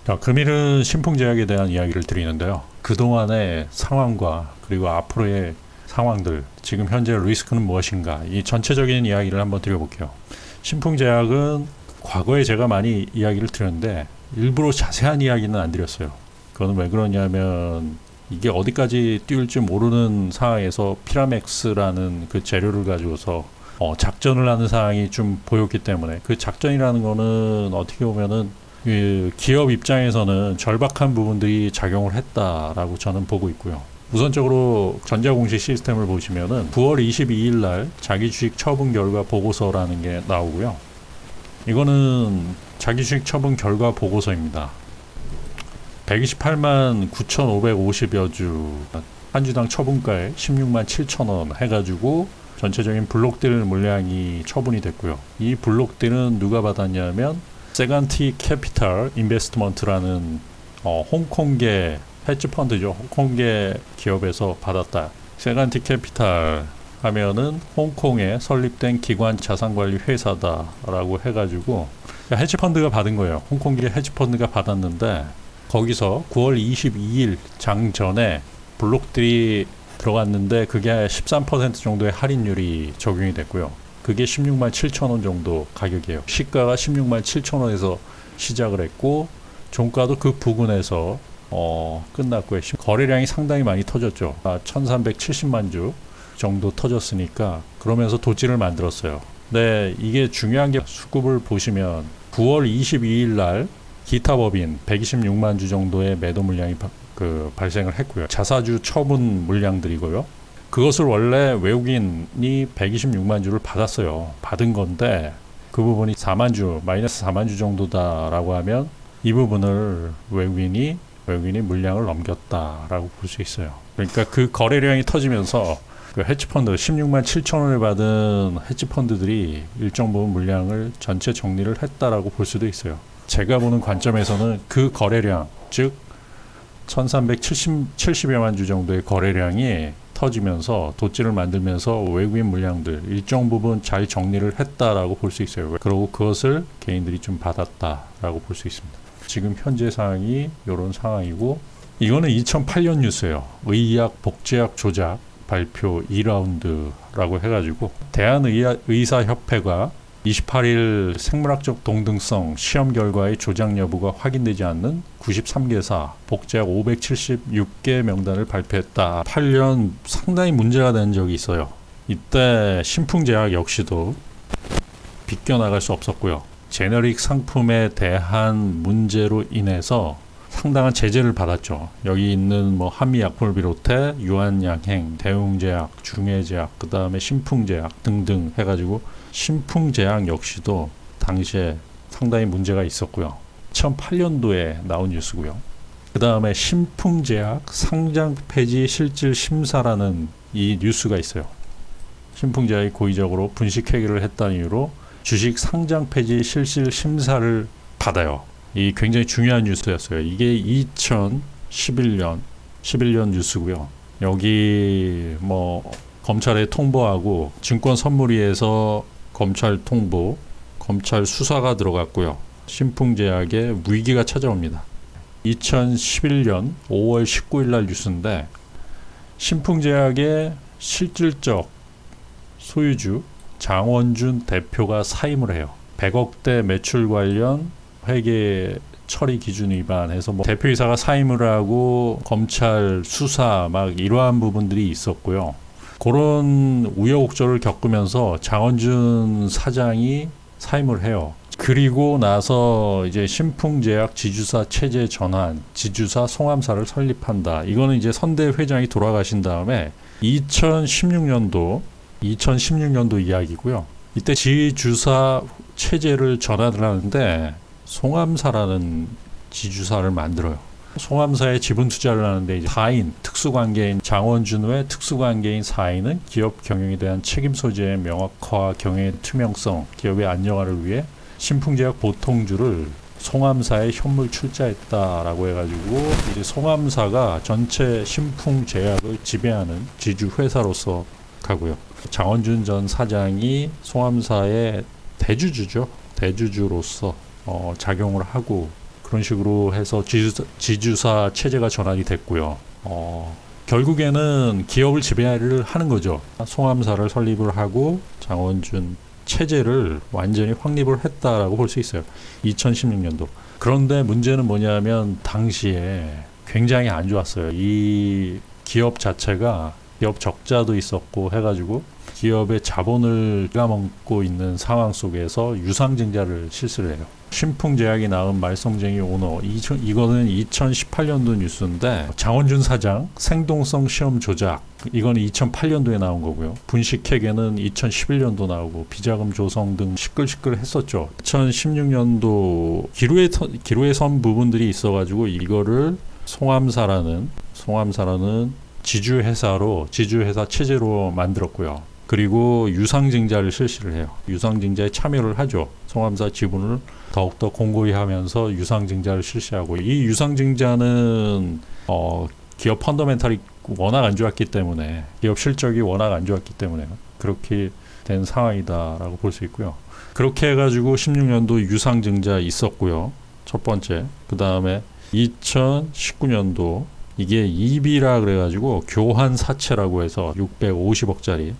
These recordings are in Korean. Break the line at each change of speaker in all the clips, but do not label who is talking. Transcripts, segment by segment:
자, 금일은 신풍제약에 대한 이야기를 드리는데요. 그동안의 상황과 그리고 앞으로의 상황들, 지금 현재 리스크는 무엇인가, 이 전체적인 이야기를 한번 드려볼게요. 신풍제약은 과거에 제가 많이 이야기를 드렸는데 일부러 자세한 이야기는 안 드렸어요. 그거는 왜 그러냐면 이게 어디까지 띄울지 모르는 상황에서 피라맥스라는 그 재료를 가지고서 작전을 하는 상황이 좀 보였기 때문에, 그 작전이라는 거는 어떻게 보면은 그 기업 입장에서는 절박한 부분들이 작용을 했다라고 저는 보고 있고요. 우선적으로 전자공시 시스템을 보시면은 9월 22일 날 자기주식 처분 결과 보고서라는 게 나오고요. 이거는 자기주식 처분 결과 보고서입니다. 128만 9,550여 주, 한 주당 처분가에 16만 7천 원 해가지고 전체적인 블록딜 물량이 처분이 됐고요. 이 블록딜은 누가 받았냐면 세간티 캐피탈 인베스트먼트라는 홍콩계 헤지펀드죠. 홍콩계 기업에서 받았다. 세간티 캐피탈 하면은 홍콩에 설립된 기관 자산관리 회사다라고 해가지고 헤지펀드가 받은 거예요. 홍콩계 헤지펀드가 받았는데 거기서 9월 22일 장 전에 블록들이 들어갔는데 그게 13% 정도의 할인율이 적용이 됐고요. 그게 16만 7천 원 정도 가격이에요. 시가가 16만 7천 원에서 시작을 했고 종가도 그 부근에서 끝났고요. 거래량이 상당히 많이 터졌죠. 1370만 주 정도 터졌으니까 그러면서 도지를 만들었어요. 네, 이게 중요한 게 수급을 보시면 9월 22일 날 기타 법인 126만 주 정도의 매도 물량이 발생을 했고요. 자사주 처분 물량들이고요. 그것을 원래 외국인이 126만 주를 받았어요. 받은 건데 그 부분이 4만 주, 마이너스 4만 주 정도다라고 하면 이 부분을 외국인이 물량을 넘겼다라고 볼 수 있어요. 그러니까 그 거래량이 터지면서 그 헤지펀드 16만 7천 원을 받은 헤지펀드들이 일정 부분 물량을 전체 정리를 했다라고 볼 수도 있어요. 제가 보는 관점에서는 그 거래량, 즉 1370여만 주 정도의 거래량이 터지면서 도지를 만들면서 외국인 물량들 일정 부분 잘 정리를 했다라고 볼 수 있어요. 그리고 그것을 개인들이 좀 받았다라고 볼 수 있습니다. 지금 현재 상황이 이런 상황이고, 이거는 2008년 뉴스예요. 의약 복제약 조작 발표 2라운드라고 해가지고 대한의사협회가 28일 생물학적 동등성 시험 결과의 조작 여부가 확인되지 않는 93개사 복제약 576개 명단을 발표했다. 8년 상당히 문제가 된 적이 있어요. 이때 신풍제약 역시도 비껴나갈 수 없었고요. 제너릭 상품에 대한 문제로 인해서 상당한 제재를 받았죠. 여기 있는 한미약품을 비롯해 유한양행, 대웅제약, 중해제약, 그 다음에 신풍제약 등등 해가지고 신풍제약 역시도 당시에 상당히 문제가 있었고요. 2008년도에 나온 뉴스고요. 그 다음에 신풍제약 상장 폐지 실질 심사라는 이 뉴스가 있어요. 신풍제약이 고의적으로 분식회계를 했다는 이유로 주식 상장 폐지 실질 심사를 받아요. 이 굉장히 중요한 뉴스였어요. 이게 2011년 뉴스고요. 여기 검찰에 통보하고 증권선물위에서 검찰 통보, 검찰 수사가 들어갔고요. 신풍제약의 위기가 찾아옵니다. 2011년 5월 19일 날 뉴스인데 신풍제약의 실질적 소유주 장원준 대표가 사임을 해요. 100억대 매출 관련 회계 처리 기준 위반해서 대표이사가 사임을 하고 검찰 수사 이러한 부분들이 있었고요. 그런 우여곡절을 겪으면서 장원준 사장이 사임을 해요. 그리고 나서 이제 신풍제약 지주사 체제 전환, 지주사 송암사를 설립한다. 이거는 이제 선대 회장이 돌아가신 다음에 2016년도 이야기고요. 이때 지주사 체제를 전환을 하는데 송암사라는 지주사를 만들어요. 송암사에 지분 투자를 하는데 이제 4인 특수관계인 장원준 외 특수관계인 4인은 기업 경영에 대한 책임 소재의 명확화, 경영의 투명성, 기업의 안정화를 위해 신풍제약 보통주를 송암사에 현물 출자했다라고 해가지고 이제 송암사가 전체 신풍제약을 지배하는 지주 회사로서 가고요. 장원준 전 사장이 송암사의 대주주로서 작용을 하고 그런 식으로 해서 지주사 체제가 전환이 됐고요. 결국에는 기업을 지배를 하는 거죠. 송암사를 설립을 하고 장원준 체제를 완전히 확립을 했다라고 볼 수 있어요. 2016년도. 그런데 문제는 뭐냐면 당시에 굉장히 안 좋았어요. 이 기업 자체가 기업 적자도 있었고 해가지고 기업의 자본을 빼먹고 있는 상황 속에서 유상증자를 실시를 해요. 신풍제약이 낳은 말썽쟁이 오너, 이거는 2018년도 뉴스인데 장원준 사장 생동성 시험 조작, 이거는 2008년도에 나온 거고요. 분식회계는 2011년도 나오고 비자금 조성 등 시끌시끌 했었죠. 2016년도 기로에 선 부분들이 있어가지고 이거를 송암사라는 지주회사 체제로 만들었고요. 그리고 유상증자를 실시를 해요. 유상증자에 참여를 하죠. 송암사 지분을 더욱더 공고히 하면서 유상증자를 실시하고, 이 유상증자는 기업 펀더멘탈이 워낙 안 좋았기 때문에, 기업 실적이 워낙 안 좋았기 때문에 그렇게 된 상황이다라고 볼 수 있고요. 그렇게 해가지고 16년도 유상증자 있었고요. 첫 번째. 그 다음에 2019년도 이게 EB라 그래가지고 교환사채라고 해서 650억짜리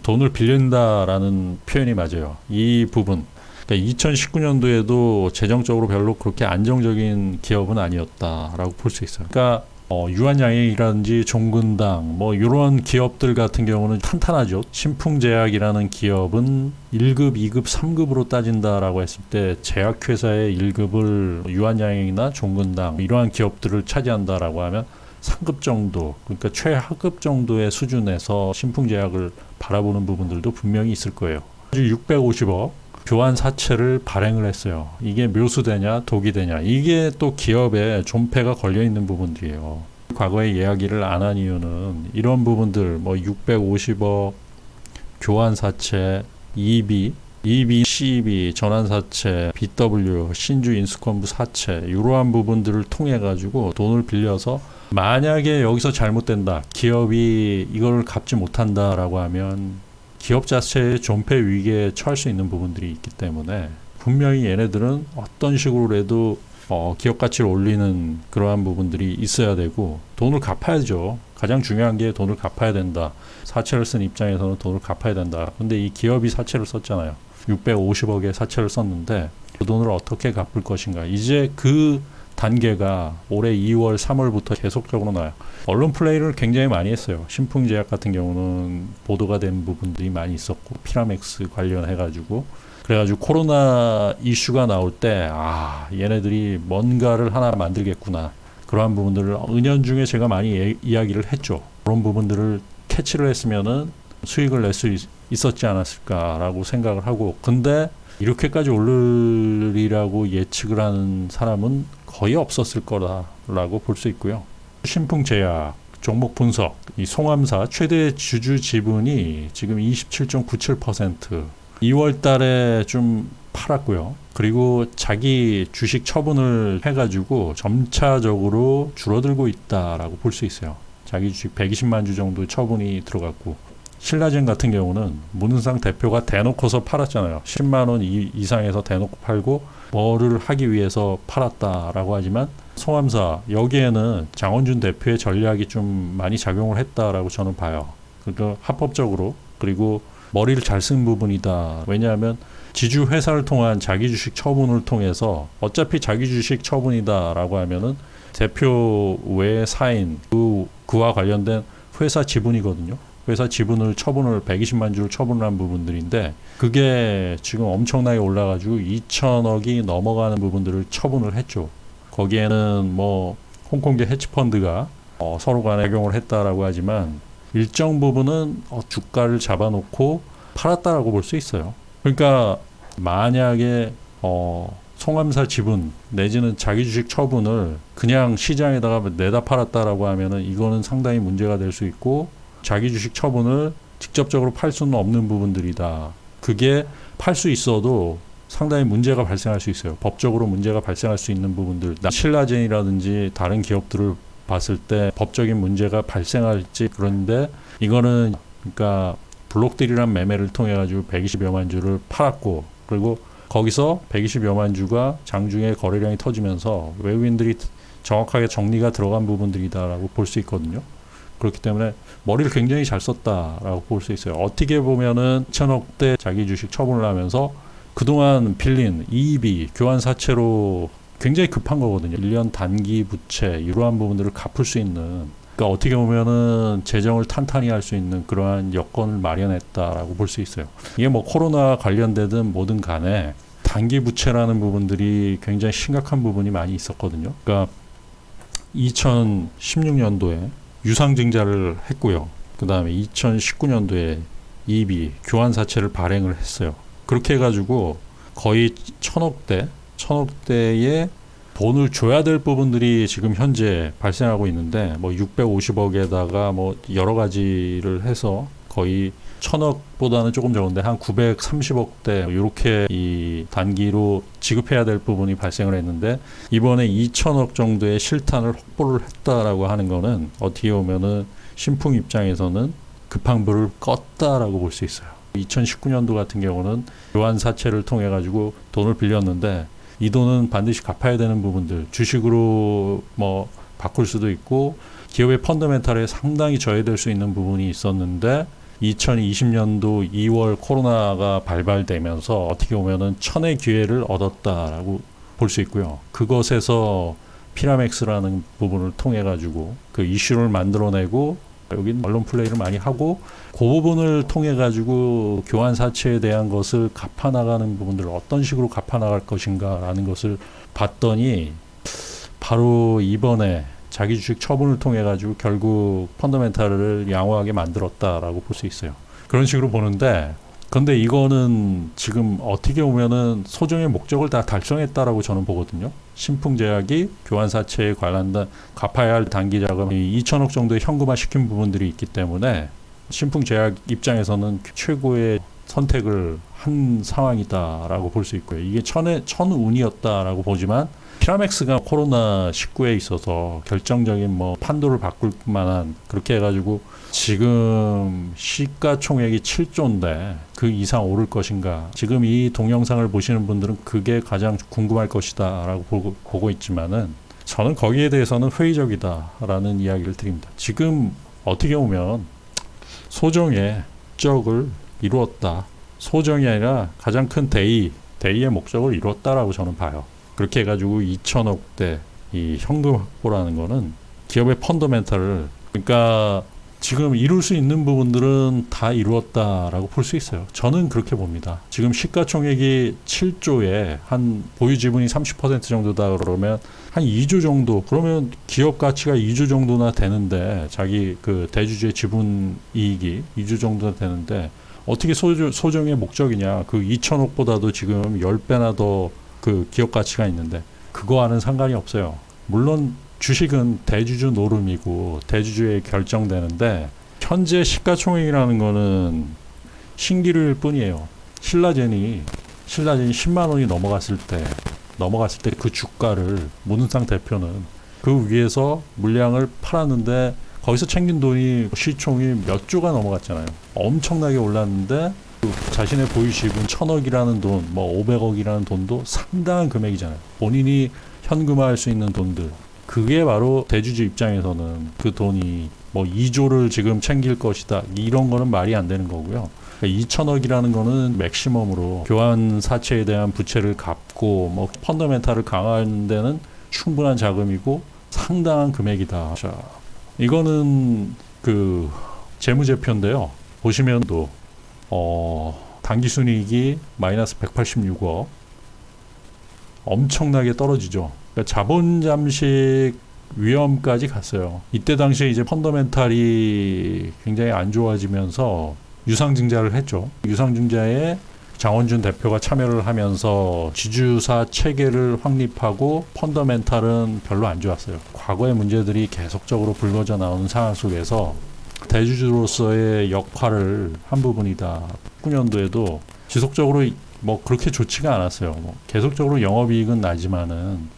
돈을 빌린다라는 표현이 맞아요. 이 부분. 그러니까 2019년도에도 재정적으로 별로 그렇게 안정적인 기업은 아니었다라고 볼 수 있어요. 그러니까 유한양행이라든지 종근당 이런 기업들 같은 경우는 탄탄하죠. 신풍제약이라는 기업은 1급, 2급, 3급으로 따진다라고 했을 때 제약회사의 1급을 유한양행이나 종근당 이러한 기업들을 차지한다라고 하면 3급 정도, 그러니까 최하급 정도의 수준에서 신풍제약을 바라보는 부분들도 분명히 있을 거예요. 650억 교환 사채를 발행을 했어요. 이게 묘수되냐 독이 되냐, 이게 또 기업에 존폐가 걸려있는 부분들이에요. 과거에 이야기를 안 한 이유는 이런 부분들 650억 교환 사채, EB, CEB, 전환사채, BW, 신주 인수권부 사채 이러한 부분들을 통해 가지고 돈을 빌려서 만약에 여기서 잘못된다, 기업이 이걸 갚지 못한다라고 하면 기업 자체의 존폐 위기에 처할 수 있는 부분들이 있기 때문에 분명히 얘네들은 어떤 식으로라도 기업 가치를 올리는 그러한 부분들이 있어야 되고 돈을 갚아야죠. 가장 중요한 게 돈을 갚아야 된다. 사채를 쓴 입장에서는 돈을 갚아야 된다. 근데 이 기업이 사채를 썼잖아요. 650억의 사채를 썼는데 그 돈을 어떻게 갚을 것인가. 이제 그 단계가 올해 2월, 3월부터 계속적으로 나요. 언론 플레이를 굉장히 많이 했어요. 신풍제약 같은 경우는 보도가 된 부분들이 많이 있었고, 피라맥스 관련해가지고. 그래가지고 코로나 이슈가 나올 때, 얘네들이 뭔가를 하나 만들겠구나. 그러한 부분들을 은연중에 제가 많이 이야기를 했죠. 그런 부분들을 캐치를 했으면은 수익을 낼 수 있었지 않았을까라고 생각을 하고, 근데 이렇게까지 오르리라고 예측을 하는 사람은 거의 없었을 거라고 볼 수 있고요. 신풍제약 종목 분석, 이 송암사 최대 주주 지분이 지금 27.97%, 2월 달에 좀 팔았고요. 그리고 자기 주식 처분을 해가지고 점차적으로 줄어들고 있다라고 볼 수 있어요. 자기 주식 120만 주 정도 처분이 들어갔고, 신라젠 같은 경우는 문은상 대표가 대놓고서 팔았잖아요. 10만 원 이상에서 대놓고 팔고 뭐를 하기 위해서 팔았다라고 하지만, 송암사 여기에는 장원준 대표의 전략이 좀 많이 작용을 했다라고 저는 봐요. 그러니까 합법적으로, 그리고 머리를 잘 쓴 부분이다. 왜냐하면 지주 회사를 통한 자기 주식 처분을 통해서 어차피 자기 주식 처분이다라고 하면은 대표 외 사인 그와 관련된 회사 지분이거든요. 회사 지분을 120만 주를 처분을 한 부분들인데, 그게 지금 엄청나게 올라가지고 2천억이 넘어가는 부분들을 처분을 했죠. 거기에는 홍콩계 헤지펀드가 서로 간에 작용을 했다라고 하지만 일정 부분은 주가를 잡아놓고 팔았다라고 볼 수 있어요. 그러니까 만약에 송암사 지분 내지는 자기 주식 처분을 그냥 시장에다가 내다 팔았다라고 하면은 이거는 상당히 문제가 될 수 있고, 자기 주식 처분을 직접적으로 팔 수는 없는 부분들이다. 그게 팔 수 있어도 상당히 문제가 발생할 수 있어요. 법적으로 문제가 발생할 수 있는 부분들, 신라젠이라든지 다른 기업들을 봤을 때 법적인 문제가 발생할지. 그런데 이거는 그러니까 블록딜이란 매매를 통해 가지고 120여만 주를 팔았고, 그리고 거기서 120여만 주가 장중에 거래량이 터지면서 외국인들이 정확하게 정리가 들어간 부분들이다라고 볼 수 있거든요. 그렇기 때문에 머리를 굉장히 잘 썼다라고 볼 수 있어요. 어떻게 보면은 2천억대 자기 주식 처분을 하면서 그동안 빌린 이익이 교환 사채로 굉장히 급한 거거든요. 1년 단기 부채 이러한 부분들을 갚을 수 있는, 그러니까 어떻게 보면은 재정을 탄탄히 할 수 있는 그러한 여건을 마련했다라고 볼 수 있어요. 이게 뭐 코로나 관련되든 뭐든 간에 단기 부채라는 부분들이 굉장히 심각한 부분이 많이 있었거든요. 그러니까 2016년도에 유상증자를 했고요. 그 다음에 2019년도에 EB 교환사채를 발행을 했어요. 그렇게 해가지고 거의 천억대의 돈을 줘야 될 부분들이 지금 현재 발생하고 있는데, 뭐 650억에다가 뭐 여러 가지를 해서 거의 1,000억보다는 조금 적은데 한 930억대 이렇게 이 단기로 지급해야 될 부분이 발생을 했는데, 이번에 2,000억 정도의 실탄을 확보를 했다라고 하는 거는 어떻게 보면은 신풍 입장에서는 급한 불을 껐다라고 볼 수 있어요. 2019년도 같은 경우는 교환 사채를 통해 가지고 돈을 빌렸는데 이 돈은 반드시 갚아야 되는 부분들, 주식으로 뭐 바꿀 수도 있고 기업의 펀더멘탈에 상당히 저해될 수 있는 부분이 있었는데, 2020년도 2월 코로나가 발발되면서 어떻게 보면은 천의 기회를 얻었다라고 볼 수 있고요. 그것에서 피라맥스라는 부분을 통해 가지고 그 이슈를 만들어내고, 여기 언론 플레이를 많이 하고, 그 부분을 통해 가지고 교환 사채에 대한 것을 갚아나가는 부분들을 어떤 식으로 갚아나갈 것인가라는 것을 봤더니, 바로 이번에 자기 주식 처분을 통해 가지고 결국 펀더멘탈을 양호하게 만들었다라고 볼 수 있어요. 그런 식으로 보는데, 근데 이거는 지금 어떻게 보면은 소정의 목적을 다 달성했다라고 저는 보거든요. 신풍제약이 교환사채에 관련된 갚아야 할 단기 자금 2천억 정도의 현금화 시킨 부분들이 있기 때문에 신풍제약 입장에서는 최고의 선택을 한 상황이다라고 볼 수 있고요. 이게 천운이었다라고 보지만, 피라맥스가 코로나19에 있어서 결정적인 뭐 판도를 바꿀 만한, 그렇게 해가지고 지금 시가총액이 7조인데 그 이상 오를 것인가, 지금 이 동영상을 보시는 분들은 그게 가장 궁금할 것이다 라고 보고 있지만은, 저는 거기에 대해서는 회의적이다라는 이야기를 드립니다. 지금 어떻게 보면 소정의 목적을 이루었다, 소정이 아니라 가장 큰 대의의 목적을 이루었다라고 저는 봐요. 그렇게 해가지고 2천억대 이 현금 확보라는 거는 기업의 펀더멘탈을, 그러니까 지금 이룰 수 있는 부분들은 다 이루었다라고 볼 수 있어요. 저는 그렇게 봅니다. 지금 시가총액이 7조에 한 보유 지분이 30% 정도다 그러면 한 2조 정도, 그러면 기업 가치가 2조 정도나 되는데, 자기 그 대주주의 지분 이익이 2조 정도나 되는데 어떻게 소정의 목적이냐. 그 2천억보다도 지금 10배나 더 그 기업 가치가 있는데 그거와는 상관이 없어요. 물론 주식은 대주주 노름이고 대주주에 결정되는데, 현재 시가총액이라는 거는 신기루일 뿐이에요. 신라젠이 10만 원이 넘어갔을 때 그 주가를 문은상 대표는 그 위에서 물량을 팔았는데 거기서 챙긴 돈이 시총이 몇 조가 넘어갔잖아요. 엄청나게 올랐는데 자신의 보유 지분 1,000억이라는 돈, 뭐 500억이라는 돈도 상당한 금액이잖아요. 본인이 현금화할 수 있는 돈들. 그게 바로 대주주 입장에서는 그 돈이 뭐 2조를 지금 챙길 것이다, 이런 거는 말이 안 되는 거고요. 2천억이라는 거는 맥시멈으로 교환 사채에 대한 부채를 갚고 뭐 펀더멘탈을 강화하는 데는 충분한 자금이고 상당한 금액이다. 자, 이거는 그 재무제표인데요. 보시면 또 당기순이익이 마이너스 186억, 엄청나게 떨어지죠. 그러니까 자본 잠식 위험까지 갔어요. 이때 당시에 이제 펀더멘탈이 굉장히 안 좋아지면서 유상증자를 했죠. 유상증자에 장원준 대표가 참여를 하면서 지주사 체계를 확립하고, 펀더멘탈은 별로 안 좋았어요. 과거의 문제들이 계속적으로 불거져 나오는 상황 속에서 대주주로서의 역할을 한 부분이다. 19년도에도 지속적으로 뭐 그렇게 좋지가 않았어요. 뭐 계속적으로 영업이익은 나지만은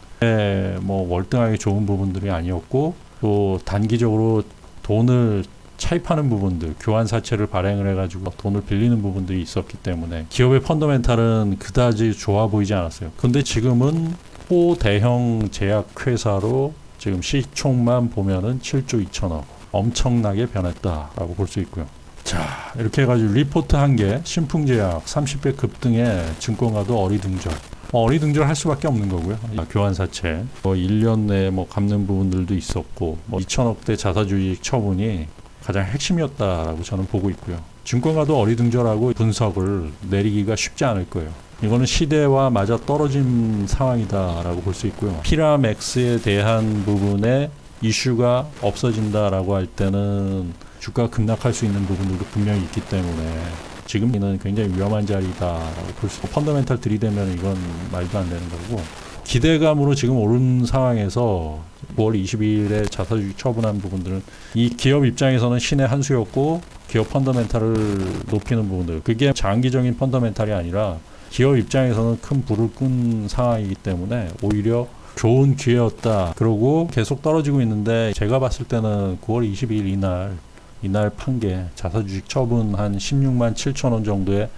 뭐 월등하게 좋은 부분들이 아니었고, 또 단기적으로 돈을 차입하는 부분들, 교환사채를 발행을 해가지고 돈을 빌리는 부분들이 있었기 때문에 기업의 펀더멘탈은 그다지 좋아 보이지 않았어요. 근데 지금은 호대형 제약회사로 지금 시총만 보면은 7조 2천억, 엄청나게 변했다라고 볼 수 있고요. 자, 이렇게 해가지고 리포트 한 개, 신풍제약 30배 급등의 증권가도 어리둥절. 어리둥절 할 수밖에 없는 거고요. 교환사채 1년 내에 갚는 부분들도 있었고 2천억대 자사주식 처분이 가장 핵심이었다라고 저는 보고 있고요. 증권가도 어리둥절하고 분석을 내리기가 쉽지 않을 거예요. 이거는 시대와 맞아 떨어진 상황이다라고 볼 수 있고요. 피라맥스에 대한 부분에 이슈가 없어진다라고 할 때는 주가가 급락할 수 있는 부분들도 분명히 있기 때문에 지금은 굉장히 위험한 자리다라고 볼 수 있고, 펀더멘탈 들이대면 이건 말도 안 되는 거고, 기대감으로 지금 오른 상황에서 9월 22일에 자사주식 처분한 부분들은 이 기업 입장에서는 신의 한 수였고, 기업 펀더멘탈을 높이는 부분들, 그게 장기적인 펀더멘탈이 아니라 기업 입장에서는 큰 불을 끈 상황이기 때문에 오히려 좋은 기회였다. 그러고 계속 떨어지고 있는데, 제가 봤을 때는 9월 22일 이날 판게 자사주식 처분 한 16만 7천 원 정도의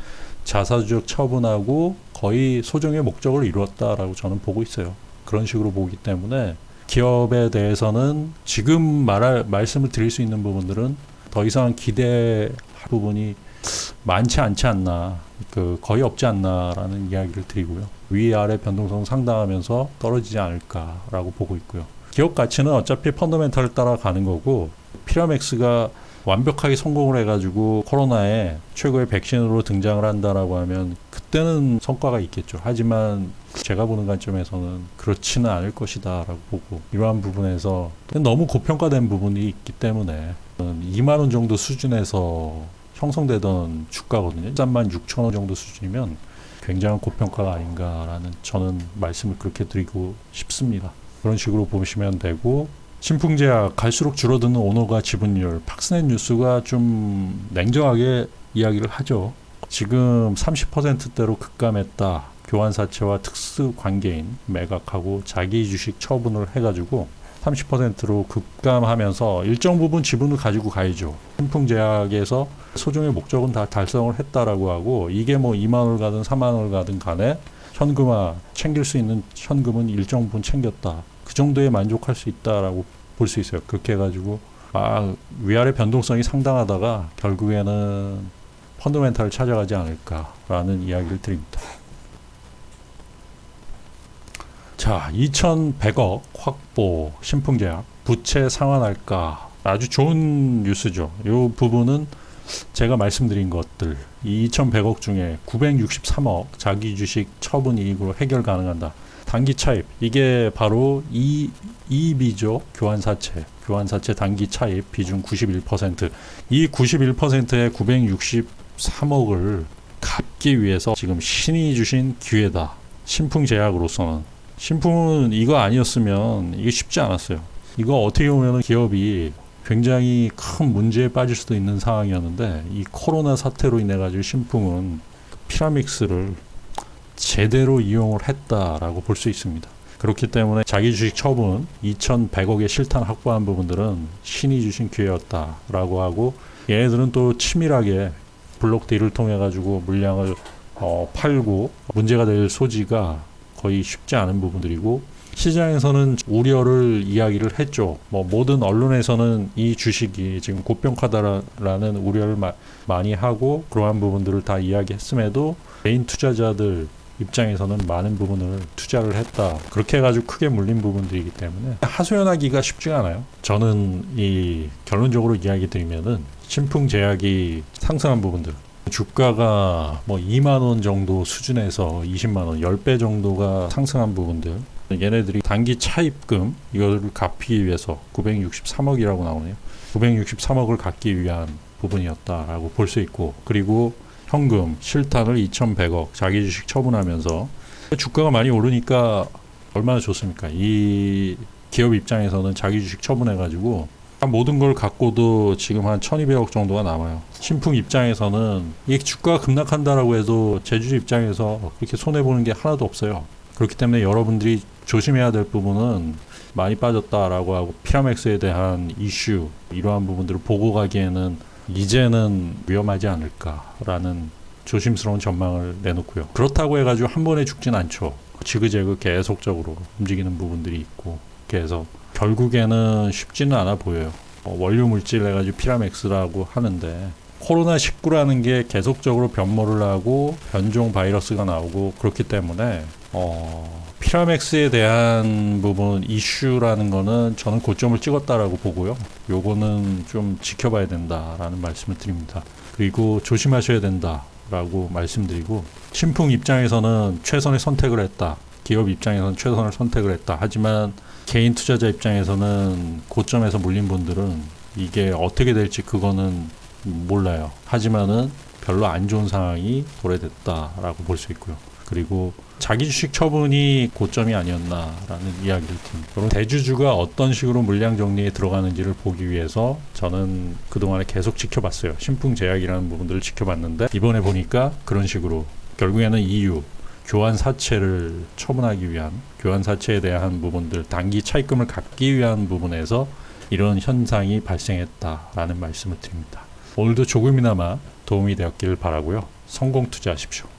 자사주식 처분하고 거의 소정의 목적을 이루었다라고 저는 보고 있어요. 그런 식으로 보기 때문에 기업에 대해서는 지금 말씀을 드릴 수 있는 부분들은 더 이상 기대할 부분이 많지 않지 않나, 거의 없지 않나라는 이야기를 드리고요. 위아래 변동성 상당하면서 떨어지지 않을까라고 보고 있고요. 기업 가치는 어차피 펀더멘탈을 따라가는 거고, 피라맥스가 완벽하게 성공을 해가지고 코로나에 최고의 백신으로 등장을 한다라고 하면 그때는 성과가 있겠죠. 하지만 제가 보는 관점에서는 그렇지는 않을 것이다 라고 보고, 이러한 부분에서 너무 고평가된 부분이 있기 때문에 2만 원 정도 수준에서 형성되던 주가거든요. 13만 6천 원 정도 수준이면 굉장한 고평가가 아닌가라는, 저는 말씀을 그렇게 드리고 싶습니다. 그런 식으로 보시면 되고, 신풍제약 갈수록 줄어드는 오너가 지분율, 팍스넷 뉴스가 좀 냉정하게 이야기를 하죠. 지금 30%대로 급감했다. 교환사채와 특수관계인 매각하고 자기 주식 처분을 해가지고 30%로 급감하면서 일정 부분 지분을 가지고 가야죠. 신풍제약에서 소정의 목적은 다 달성을 했다라고 하고, 이게 2만 원을 가든 3만 원을 가든 간에 현금화, 챙길 수 있는 현금은 일정 부분 챙겼다. 그 정도에 만족할 수 있다라고 볼 수 있어요. 그렇게 해가지고 위아래 변동성이 상당하다가 결국에는 펀더멘탈을 찾아가지 않을까라는 이야기를 드립니다. 자, 2,100억 확보 신풍제약 부채 상환할까? 아주 좋은 뉴스죠. 이 부분은 제가 말씀드린 것들, 2,100억 중에 963억 자기 주식 처분 이익으로 해결 가능한다. 단기 차입, 이게 바로 이입이죠. 교환사채 단기 차입 비중 91%. 이 91%의 963억을 갚기 위해서 지금 신이 주신 기회다. 신풍제약으로서는. 신풍은 이거 아니었으면 이게 쉽지 않았어요. 이거 어떻게 보면 기업이 굉장히 큰 문제에 빠질 수도 있는 상황이었는데, 이 코로나 사태로 인해 가지고 신풍은 피라믹스를 제대로 이용을 했다라고 볼 수 있습니다. 그렇기 때문에 자기 주식 처분 2,100억의 실탄 확보한 부분들은 신이 주신 기회였다라고 하고, 얘네들은 또 치밀하게 블록딜을 통해 가지고 물량을 팔고, 문제가 될 소지가 거의 쉽지 않은 부분들이고, 시장에서는 우려를 이야기를 했죠. 모든 언론에서는 이 주식이 지금 고평가다라는 우려를 많이 하고, 그러한 부분들을 다 이야기했음에도 개인 투자자들 입장에서는 많은 부분을 투자를 했다. 그렇게 해가지고 크게 물린 부분들이기 때문에 하소연하기가 쉽지가 않아요. 저는 이 결론적으로 이야기 드리면은 신풍제약이 상승한 부분들, 주가가 2만 원 정도 수준에서 20만 원, 10배 정도가 상승한 부분들, 얘네들이 단기 차입금 이거를 갚기 위해서 963억이라고 나오네요. 963억을 갚기 위한 부분이었다라고 볼 수 있고, 그리고 현금 실탄을 2,100억 자기 주식 처분하면서 주가가 많이 오르니까 얼마나 좋습니까? 이 기업 입장에서는 자기 주식 처분해가지고 모든 걸 갖고도 지금 한 1,200억 정도가 남아요. 신풍 입장에서는 이 주가가 급락한다라고 해도 제주주 입장에서 그렇게 손해보는 게 하나도 없어요. 그렇기 때문에 여러분들이 조심해야 될 부분은 많이 빠졌다라고 하고 피라맥스에 대한 이슈 이러한 부분들을 보고 가기에는 이제는 위험하지 않을까라는 조심스러운 전망을 내놓고요. 그렇다고 해가지고 한 번에 죽진 않죠. 지그재그 계속적으로 움직이는 부분들이 있고 그래서 결국에는 쉽지는 않아 보여요. 원료 물질 해가지고 피라맥스라고 하는데 코로나19라는 게 계속적으로 변모를 하고 변종 바이러스가 나오고 그렇기 때문에 피라맥스에 대한 부분 이슈라는 거는 저는 고점을 찍었다라고 보고요. 요거는 좀 지켜봐야 된다라는 말씀을 드립니다. 그리고 조심하셔야 된다라고 말씀드리고 신풍 입장에서는 최선의 선택을 했다. 기업 입장에서는 최선을 선택을 했다. 하지만 개인 투자자 입장에서는 고점에서 물린 분들은 이게 어떻게 될지 그거는 몰라요. 하지만은 별로 안 좋은 상황이 도래됐다라고 볼 수 있고요. 그리고 자기 주식 처분이 고점이 아니었나라는 이야기를 듭니다. 그럼 대주주가 어떤 식으로 물량 정리에 들어가는지를 보기 위해서 저는 그동안에 계속 지켜봤어요. 신풍제약이라는 부분들을 지켜봤는데 이번에 보니까 그런 식으로 결국에는 EU 교환 사채를 처분하기 위한 교환 사채에 대한 부분들 단기 차입금을 갚기 위한 부분에서 이런 현상이 발생했다라는 말씀을 드립니다. 오늘도 조금이나마 도움이 되었기를 바라고요. 성공 투자하십시오.